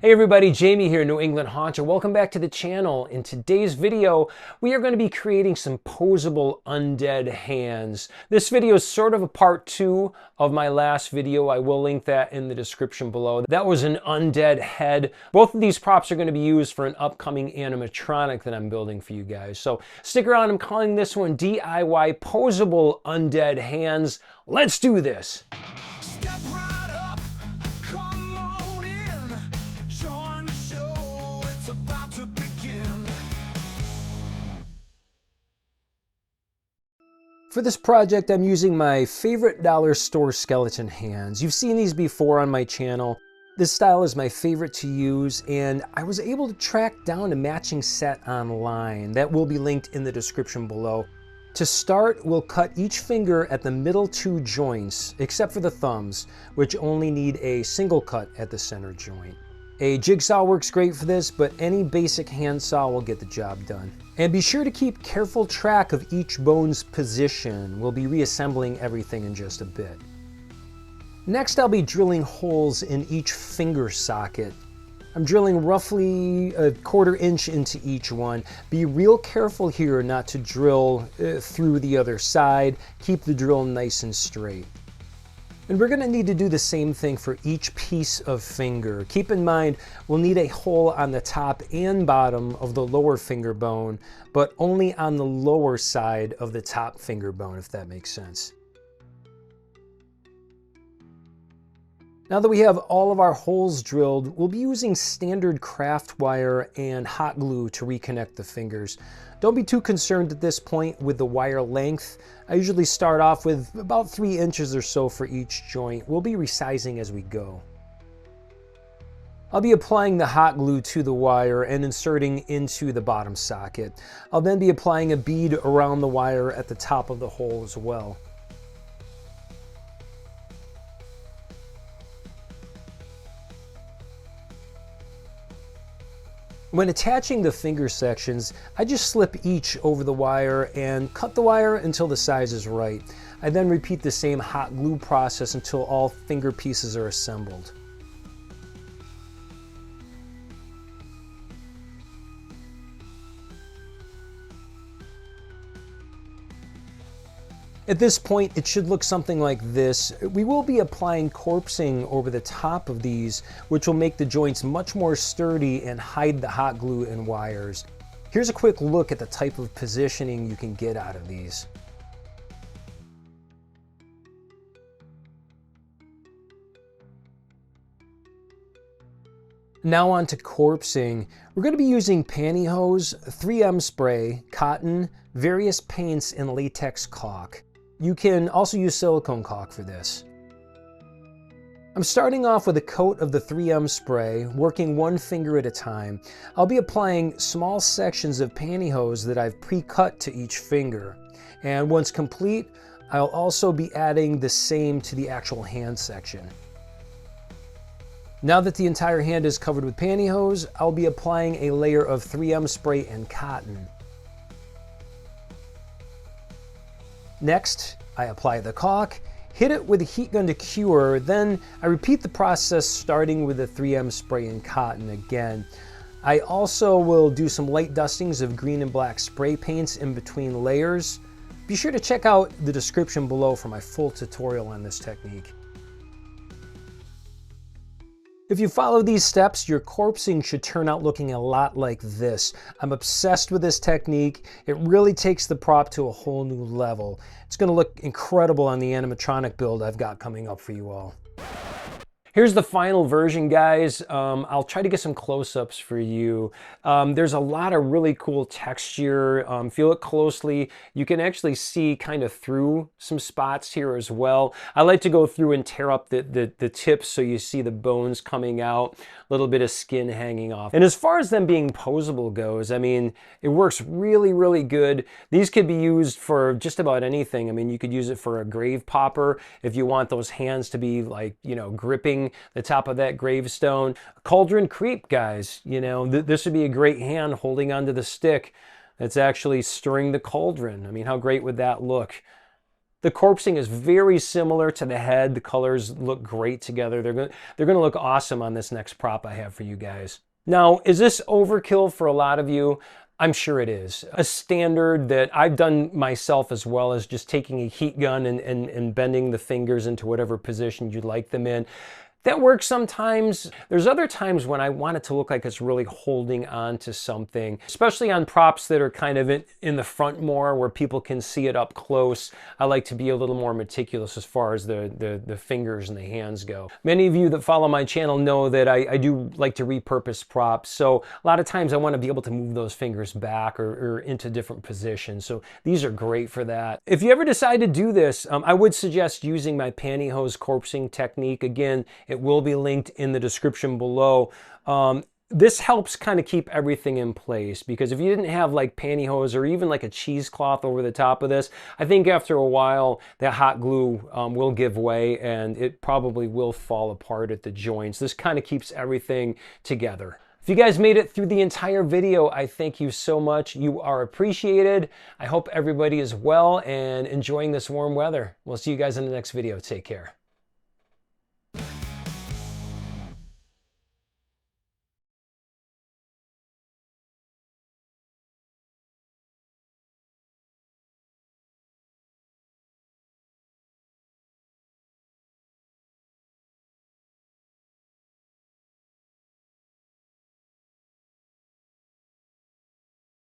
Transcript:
Hey everybody, Jamie here, New England Haunter. Welcome back to the channel. In today's video, we are going to be creating some poseable undead hands. This video is sort of a part 2 of my last video. I will link that in the description below. That was an undead head. Both of these props are going to be used for an upcoming animatronic that I'm building for you guys. So stick around. I'm calling this one DIY Poseable Undead Hands. Let's do this. Step right up, come on in, join the show, it's about to begin. For this project, I'm using my favorite dollar store skeleton hands. You've seen these before on my channel. This style is my favorite to use, and I was able to track down a matching set online. That will be linked in the description below. To start, we'll cut each finger at the middle 2 joints, except for the thumbs, which only need a single cut at the center joint. A jigsaw works great for this, but any basic handsaw will get the job done. And be sure to keep careful track of each bone's position. We'll be reassembling everything in just a bit. Next, I'll be drilling holes in each finger socket. I'm drilling roughly 1/4 inch into each one. Be real careful here not to drill through the other side. Keep the drill nice and straight. And we're going to need to do the same thing for each piece of finger. Keep in mind, we'll need a hole on the top and bottom of the lower finger bone, but only on the lower side of the top finger bone, if that makes sense. Now that we have all of our holes drilled, we'll be using standard craft wire and hot glue to reconnect the fingers. Don't be too concerned at this point with the wire length. I usually start off with about 3 inches or so for each joint. We'll be resizing as we go. I'll be applying the hot glue to the wire and inserting into the bottom socket. I'll then be applying a bead around the wire at the top of the hole as well. When attaching the finger sections, I just slip each over the wire and cut the wire until the size is right. I then repeat the same hot glue process until all finger pieces are assembled. At this point, it should look something like this. We will be applying corpsing over the top of these, which will make the joints much more sturdy and hide the hot glue and wires. Here's a quick look at the type of positioning you can get out of these. Now on to corpsing. We're going to be using pantyhose, 3M spray, cotton, various paints, and latex caulk. You can also use silicone caulk for this. I'm starting off with a coat of the 3M spray, working one finger at a time. I'll be applying small sections of pantyhose that I've pre-cut to each finger. And once complete, I'll also be adding the same to the actual hand section. Now that the entire hand is covered with pantyhose, I'll be applying a layer of 3M spray and cotton. Next, I apply the caulk, hit it with a heat gun to cure, then I repeat the process starting with the 3M spray and cotton again. I also will do some light dustings of green and black spray paints in between layers. Be sure to check out the description below for my full tutorial on this technique. If you follow these steps, your corpsing should turn out looking a lot like this. I'm obsessed with this technique. It really takes the prop to a whole new level. It's going to look incredible on the animatronic build I've got coming up for you all. Here's the final version, guys. I'll try to get some close-ups for you. There's a lot of really cool texture. Feel it closely. You can actually see kind of through some spots here as well. I like to go through and tear up the tips so you see the bones coming out, a little bit of skin hanging off. And as far as them being posable goes, I mean, it works really, really good. These could be used for just about anything. I mean, you could use it for a grave popper if you want those hands to be like, you know, gripping the top of that gravestone. Cauldron creep, guys, you know, this would be a great hand holding onto the stick that's actually stirring the cauldron. I mean, how great would that look? The corpsing is very similar to the head. The colors look great together. They're gonna look awesome on this next prop I have for you guys. Now, is this overkill for a lot of you? I'm sure it is. A standard that I've done myself as well as just taking a heat gun and bending the fingers into whatever position you'd like them in. That works sometimes. There's other times when I want it to look like it's really holding on to something, especially on props that are kind of in the front more where people can see it up close. I like to be a little more meticulous as far as the fingers and the hands go. Many of you that follow my channel know that I do like to repurpose props. So a lot of times I want to be able to move those fingers back or into different positions. So these are great for that. If you ever decide to do this, I would suggest using my pantyhose corpsing technique. Again, it will be linked in the description below. This helps kind of keep everything in place, because if you didn't have like pantyhose or even like a cheesecloth over the top of this, I think after a while that hot glue will give way and it probably will fall apart at the joints. This kind of keeps everything together. If you guys made it through the entire video, I thank you so much. You are appreciated. I hope everybody is well and enjoying this warm weather. We'll see you guys in the next video. Take care.